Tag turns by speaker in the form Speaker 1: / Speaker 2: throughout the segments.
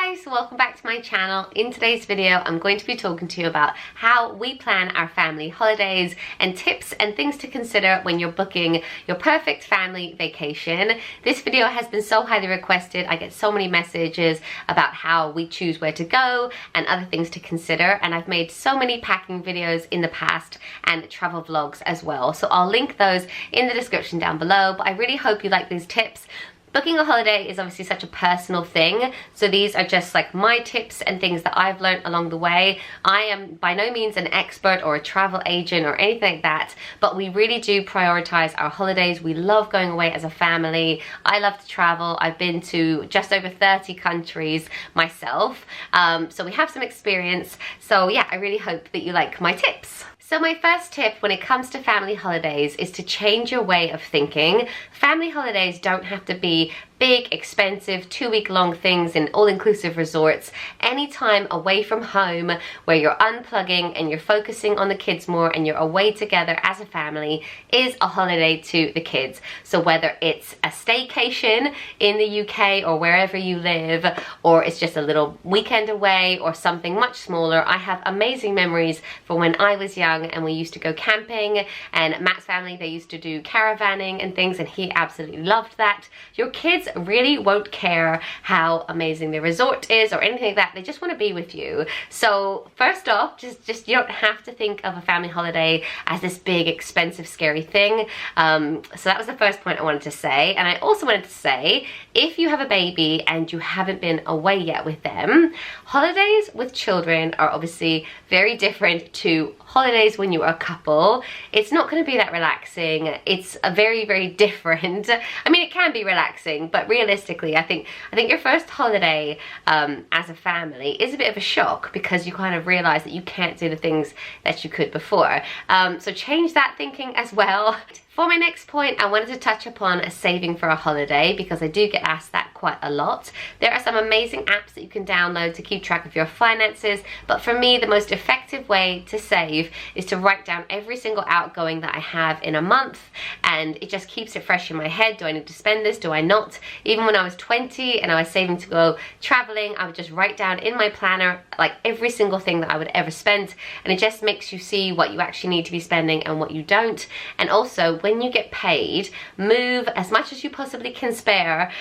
Speaker 1: guys, welcome back to my channel. In today's video I'm going to be talking to you about how we plan our family holidays and tips and things to consider when you're booking your perfect family vacation. This video has been so highly requested. I get so many messages about how we choose where to go and other things to consider, and I've made so many packing videos in the past and travel vlogs as well, so I'll link those in the description down below. But I really hope you like these tips. Booking a holiday is obviously such a personal thing, so these are just like my tips and things that I've learned along the way. I am by no means an expert or a travel agent or anything like that, but we really do prioritize our holidays. We love going away as a family. I love to travel. I've been to just over 30 countries myself, so we have some experience. So yeah, I really hope that you like my tips. So my first tip when it comes to family holidays is to change your way of thinking. Family holidays don't have to be big, expensive, 2-week-long things in all-inclusive resorts. Any time away from home where you're unplugging and you're focusing on the kids more and you're away together as a family is a holiday to the kids. So whether it's a staycation in the UK or wherever you live, or it's just a little weekend away or something much smaller. I have amazing memories from when I was young and we used to go camping, and Matt's family, they used to do caravanning and things, and he absolutely loved that. Your kids really won't care how amazing the resort is or anything like that. They just want to be with you. So first off, just you don't have to think of a family holiday as this big, expensive, scary thing. So that was the first point I wanted to say. And I also wanted to say, if you have a baby and you haven't been away yet with them, holidays with children are obviously very different to holidays when you are a couple. It's not going to be that relaxing. It's a very, very different. I mean, it can be relaxing, but realistically, I think your first holiday as a family is a bit of a shock because you kind of realize that you can't do the things that you could before. So change that thinking as well. For my next point, I wanted to touch upon saving for a holiday because I do get asked that quite a lot. There are some amazing apps that you can download to keep track of your finances, but for me, the most effective way to save is to write down every single outgoing that I have in a month, and it just keeps it fresh in my head. Do I need to spend this? Do I not? Even when I was 20 and I was saving to go traveling, I would just write down in my planner like every single thing that I would ever spend, and it just makes you see what you actually need to be spending and what you don't. And also, when you get paid, move as much as you possibly can spare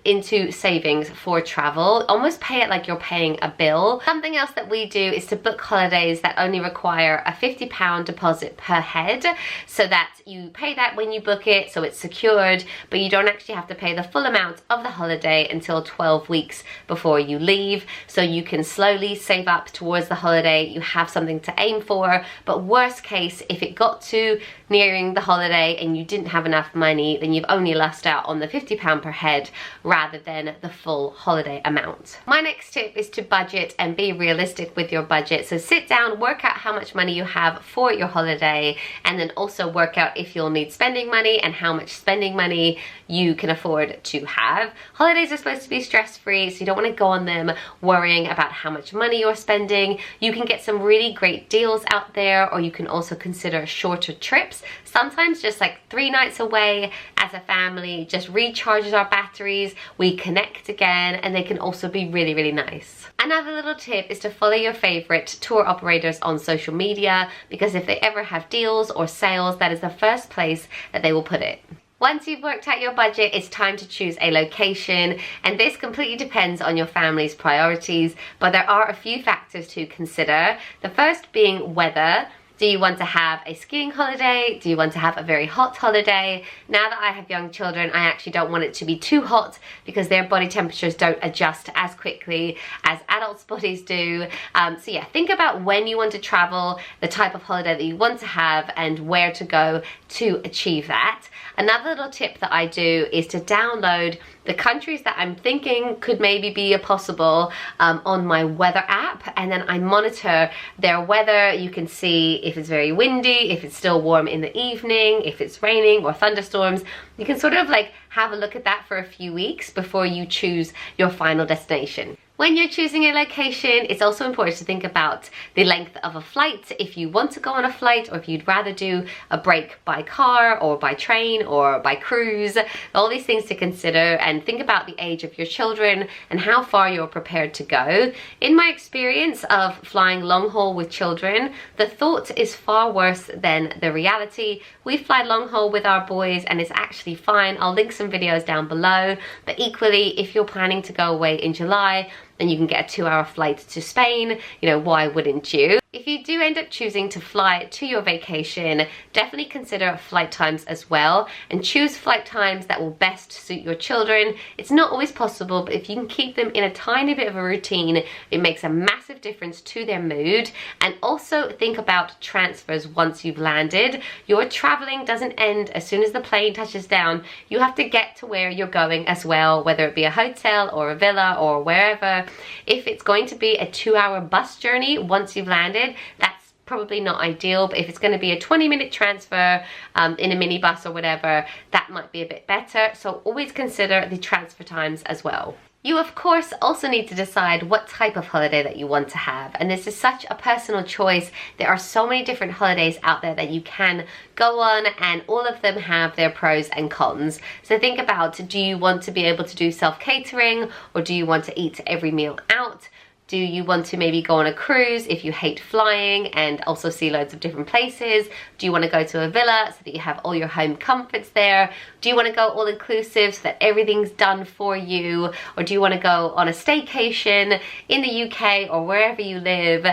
Speaker 1: into savings for travel. Almost pay it like you're paying a bill. Something else that we do is to book holidays that only require a £50 deposit per head, so that you pay that when you book it, so it's secured, but you don't actually have to pay the full amount of the holiday until 12 weeks before you leave. So you can slowly save up towards the holiday. You have something to aim for. But worst case, if it got to nearing the holiday and you didn't have enough money, then you've only lost out on the £50 per head rather than the full holiday amount. My next tip is to budget and be realistic with your budget. So sit down, work out how much money you have for your holiday, and then also work out if you'll need spending money and how much spending money you can afford to have. Holidays are supposed to be stress-free, so you don't want to go on them worrying about how much money you're spending. You can get some really great deals out there, or you can also consider shorter trips. Sometimes just like 3 nights away as a family just recharges our batteries, we connect again, and they can also be really, really nice. Another little tip is to follow your favorite tour operators on social media, because if they ever have deals or sales, that is the first place that they will put it. Once you've worked out your budget, it's time to choose a location, and this completely depends on your family's priorities, but there are a few factors to consider. The first being weather. Do you want to have a skiing holiday? Do you want to have a very hot holiday? Now that I have young children, I actually don't want it to be too hot because their body temperatures don't adjust as quickly as adults' bodies do. So yeah, think about when you want to travel, the type of holiday that you want to have, and where to go to achieve that. Another little tip that I do is to download the countries that I'm thinking could maybe be a possible on my weather app, and then I monitor their weather. You can see if it's very windy, if it's still warm in the evening, if it's raining or thunderstorms. You can sort of like have a look at that for a few weeks before you choose your final destination. When you're choosing a location, it's also important to think about the length of a flight. If you want to go on a flight, or if you'd rather do a break by car or by train or by cruise, all these things to consider, and think about the age of your children and how far you're prepared to go. In my experience of flying long haul with children, the thought is far worse than the reality. We fly long haul with our boys and it's actually fine. I'll link some videos down below, but equally, if you're planning to go away in July, and you can get a 2-hour flight to Spain, you know, why wouldn't you? If you do end up choosing to fly to your vacation, definitely consider flight times as well, and choose flight times that will best suit your children. It's not always possible, but if you can keep them in a tiny bit of a routine, it makes a massive difference to their mood. And also think about transfers once you've landed. Your traveling doesn't end as soon as the plane touches down. You have to get to where you're going as well, whether it be a hotel or a villa or wherever. If it's going to be a 2-hour bus journey once you've landed, that's probably not ideal, but if it's going to be a 20-minute transfer in a minibus or whatever, that might be a bit better. So always consider the transfer times as well. You of course also need to decide what type of holiday that you want to have, and this is such a personal choice. There are so many different holidays out there that you can go on, and all of them have their pros and cons. So think about, do you want to be able to do self-catering, or do you want to eat every meal out? Do you want to maybe go on a cruise if you hate flying and also see loads of different places? Do you want to go to a villa so that you have all your home comforts there? Do you want to go all inclusive so that everything's done for you? Or do you want to go on a staycation in the UK or wherever you live,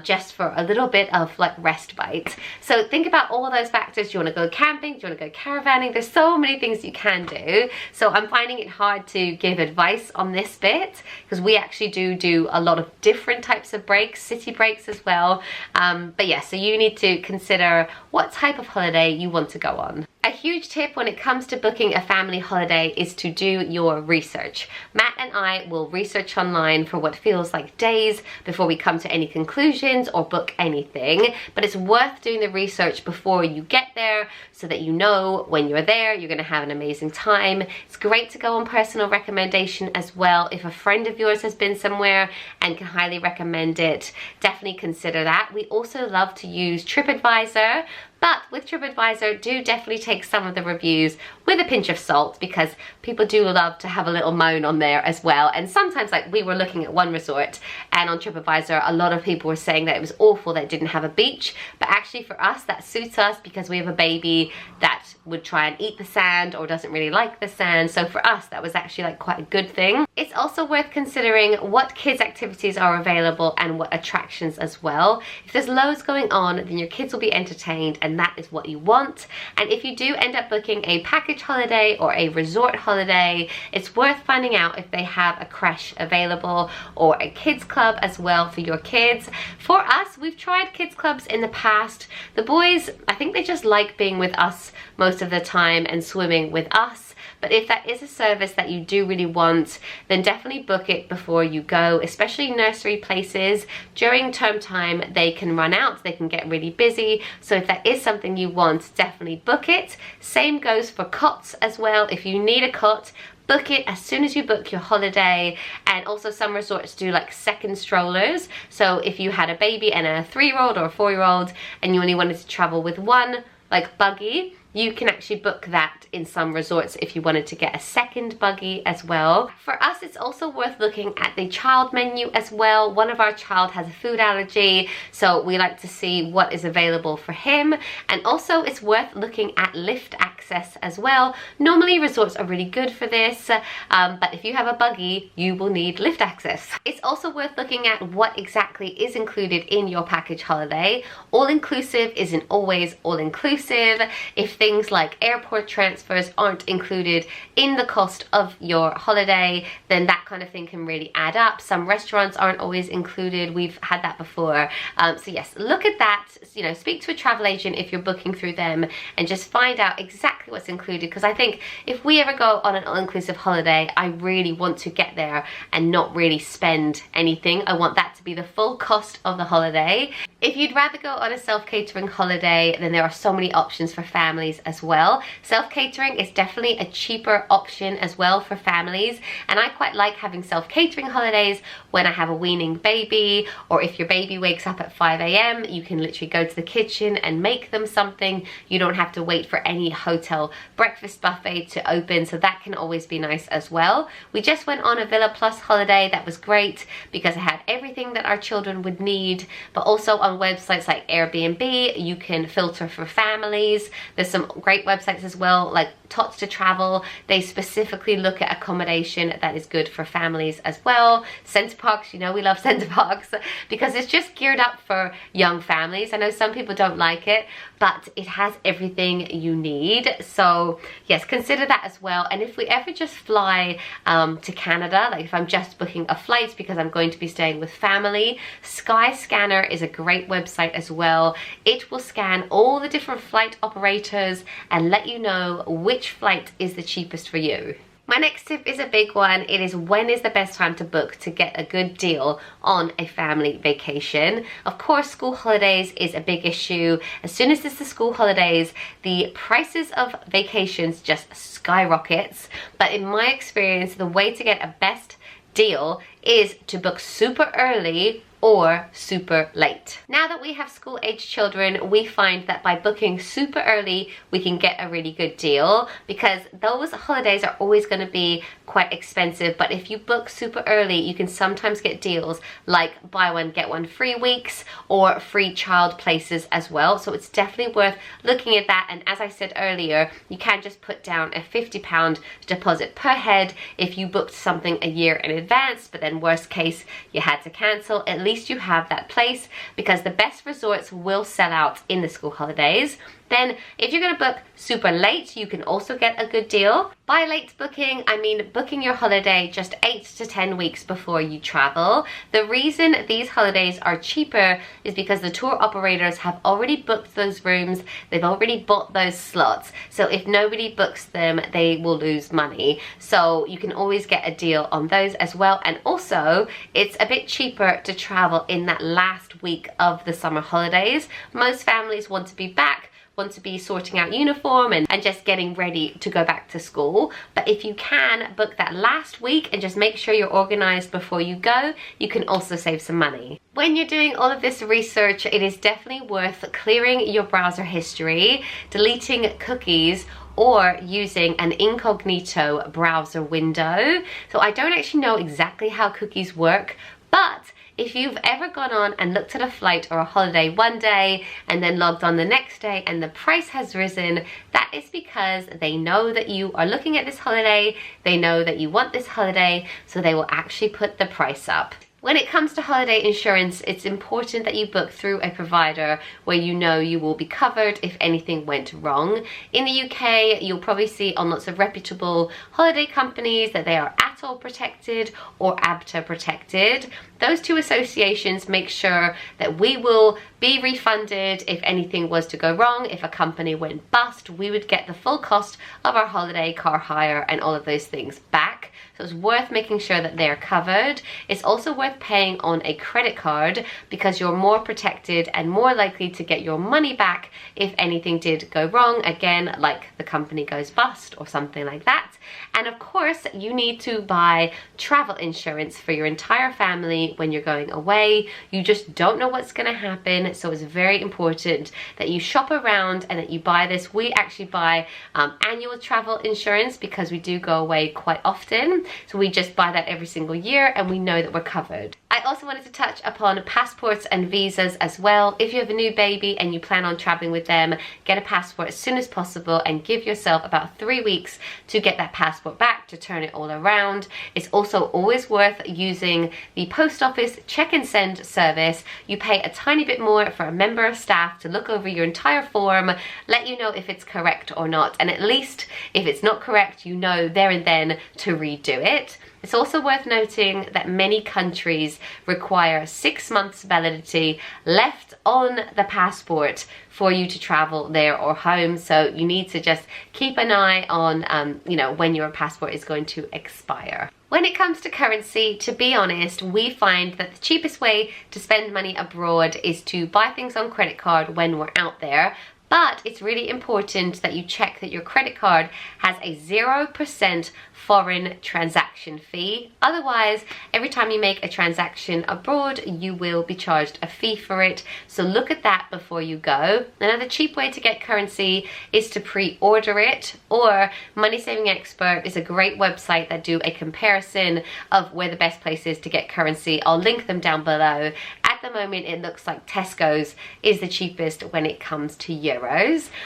Speaker 1: just for a little bit of like respite? So think about all of those factors. Do you want to go camping? Do you want to go caravanning? There's so many things you can do. So I'm finding it hard to give advice on this bit, because we actually do a lot of different types of breaks, city breaks as well. But yeah, so you need to consider what type of holiday you want to go on. A huge tip when it comes to booking a family holiday is to do your research. Matt and I will research online for what feels like days before we come to any conclusions or book anything, but it's worth doing the research before you get there so that you know when you're there you're going to have an amazing time. It's great to go on personal recommendation as well. If a friend of yours has been somewhere and can highly recommend it, definitely consider that. We also love to use TripAdvisor, but with TripAdvisor, do definitely take some of the reviews with a pinch of salt, because people do love to have a little moan on there as well. And sometimes, like, we were looking at one resort and on TripAdvisor, a lot of people were saying that it was awful that it didn't have a beach, but actually for us, that suits us because we have a baby that would try and eat the sand or doesn't really like the sand. So for us, that was actually like quite a good thing. It's also worth considering what kids activities are available and what attractions as well. If there's loads going on, then your kids will be entertained, and that is what you want. And if you do end up booking a package holiday or a resort holiday, it's worth finding out if they have a creche available or a kids club as well for your kids. For us, we've tried kids clubs in the past. The boys, I think they just like being with us most of the time and swimming with us. But if that is a service that you do really want, then definitely book it before you go, especially nursery places. During term time, they can run out, they can get really busy. So if that is something you want, definitely book it. Same goes for cots as well. If you need a cot, book it as soon as you book your holiday. And also some resorts do like second strollers. So if you had a baby and a 3-year-old or a 4-year-old and you only wanted to travel with one like buggy, you can actually book that in some resorts if you wanted to get a second buggy as well. For us, it's also worth looking at the child menu as well. One of our child has a food allergy, so we like to see what is available for him. And also it's worth looking at lift access as well. Normally resorts are really good for this, but if you have a buggy, you will need lift access. It's also worth looking at what exactly is included in your package holiday. All-inclusive isn't always all-inclusive. If things like airport transfers aren't included in the cost of your holiday, then that kind of thing can really add up. Some restaurants aren't always included. We've had that before. So yes, look at that. You know, speak to a travel agent if you're booking through them and just find out exactly what's included, because I think if we ever go on an all-inclusive holiday, I really want to get there and not really spend anything. I want that to be the full cost of the holiday. If you'd rather go on a self-catering holiday, then there are so many options for families as well. Self-catering is definitely a cheaper option as well for families, and I quite like having self-catering holidays when I have a weaning baby, or if your baby wakes up at 5 a.m, you can literally go to the kitchen and make them something. You don't have to wait for any hotel breakfast buffet to open, so that can always be nice as well. We just went on a Villa Plus holiday. That was great because it had everything that our children would need, but also on websites like Airbnb, you can filter for families. There's some great websites as well, like Tots to Travel. They specifically look at accommodation that is good for families as well. Center Parcs, you know we love Center Parcs because it's just geared up for young families. I know some people don't like it, but it has everything you need. So yes, consider that as well. And if we ever just fly to Canada, like if I'm just booking a flight because I'm going to be staying with family, Skyscanner is a great website as well. It will scan all the different flight operators and let you know which flight is the cheapest for you. My next tip is a big one. It is when is the best time to book to get a good deal on a family vacation. Of course, school holidays is a big issue. As soon as it's the school holidays, the prices of vacations just skyrockets. But in my experience, the way to get a best deal is to book super early or super late. Now that we have school-age children, we find that by booking super early, we can get a really good deal because those holidays are always going to be quite expensive. But if you book super early, you can sometimes get deals like buy one, get one free weeks or free child places as well. So it's definitely worth looking at that. And as I said earlier, you can just put down a £50 deposit per head if you booked something a year in advance, but then worst case, you had to cancel. At least you have that place because the best resorts will sell out in the school holidays. Then if you're going to book super late, you can also get a good deal. By late booking, I mean booking your holiday just 8 to 10 weeks before you travel. The reason these holidays are cheaper is because the tour operators have already booked those rooms. They've already bought those slots. So if nobody books them, they will lose money. So you can always get a deal on those as well. And also, it's a bit cheaper to travel in that last week of the summer holidays. Most families want to be back, want to be sorting out uniform and just getting ready to go back to school. But if you can book that last week and just make sure you're organized before you go, you can also save some money. When you're doing all of this research, it is definitely worth clearing your browser history, deleting cookies, or using an incognito browser window. So I don't actually know exactly how cookies work, but if you've ever gone on and looked at a flight or a holiday one day and then logged on the next day and the price has risen, that is because they know that you are looking at this holiday, they know that you want this holiday, so they will actually put the price up. When it comes to holiday insurance, it's important that you book through a provider where you know you will be covered if anything went wrong. In the UK, you'll probably see on lots of reputable holiday companies that they are ATOL protected or ABTA protected. Those two associations make sure that we will be refunded if anything was to go wrong. If a company went bust, we would get the full cost of our holiday, car hire, and all of those things back. So it's worth making sure that they're covered. It's also worth paying on a credit card because you're more protected and more likely to get your money back if anything did go wrong. Again, like the company goes bust or something like that. And of course, you need to buy travel insurance for your entire family when you're going away. You just don't know what's going to happen. So it's very important that you shop around and that you buy this. We actually buy annual travel insurance because we do go away quite often. So we just buy that every single year and we know that we're covered. I also wanted to touch upon passports and visas as well. If you have a new baby and you plan on traveling with them, get a passport as soon as possible and give yourself about 3 weeks to get that passport back, to turn it all around. It's also always worth using the post office check and send service. You pay a tiny bit more for a member of staff to look over your entire form, let you know if it's correct or not, and at least if it's not correct, you know there and then to redo it. It's also worth noting that many countries require 6 months validity left on the passport for you to travel there or home. So you need to just keep an eye on, you know, when your passport is going to expire. When it comes to currency, to be honest, we find that the cheapest way to spend money abroad is to buy things on credit card when we're out there. But it's really important that you check that your credit card has a 0% foreign transaction fee. Otherwise, every time you make a transaction abroad, you will be charged a fee for it. So look at that before you go. Another cheap way to get currency is to pre-order it, or Money Saving Expert is a great website that do a comparison of where the best place is to get currency. I'll link them down below. At the moment, it looks like Tesco's is the cheapest when it comes to euros.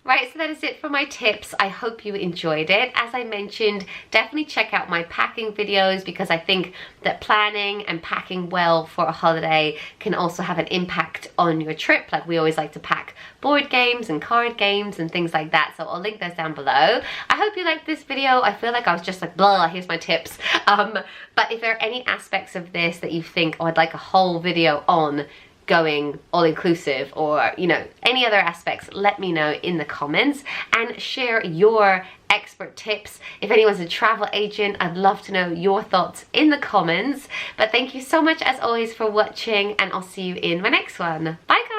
Speaker 1: Right, so that is it for my tips. I hope you enjoyed it. As I mentioned, definitely check out my packing videos, because I think that planning and packing well for a holiday can also have an impact on your trip. Like, we always like to pack board games and card games and things like that, so I'll link those down below. I hope you liked this video. I feel like I was just like, blah, here's my tips. But if there are any aspects of this that you think, oh, I'd like a whole video on going all-inclusive, or, you know, any other aspects, let me know in the comments and share your expert tips. If anyone's a travel agent, I'd love to know your thoughts in the comments. But thank you so much as always for watching, and I'll see you in my next one. Bye guys!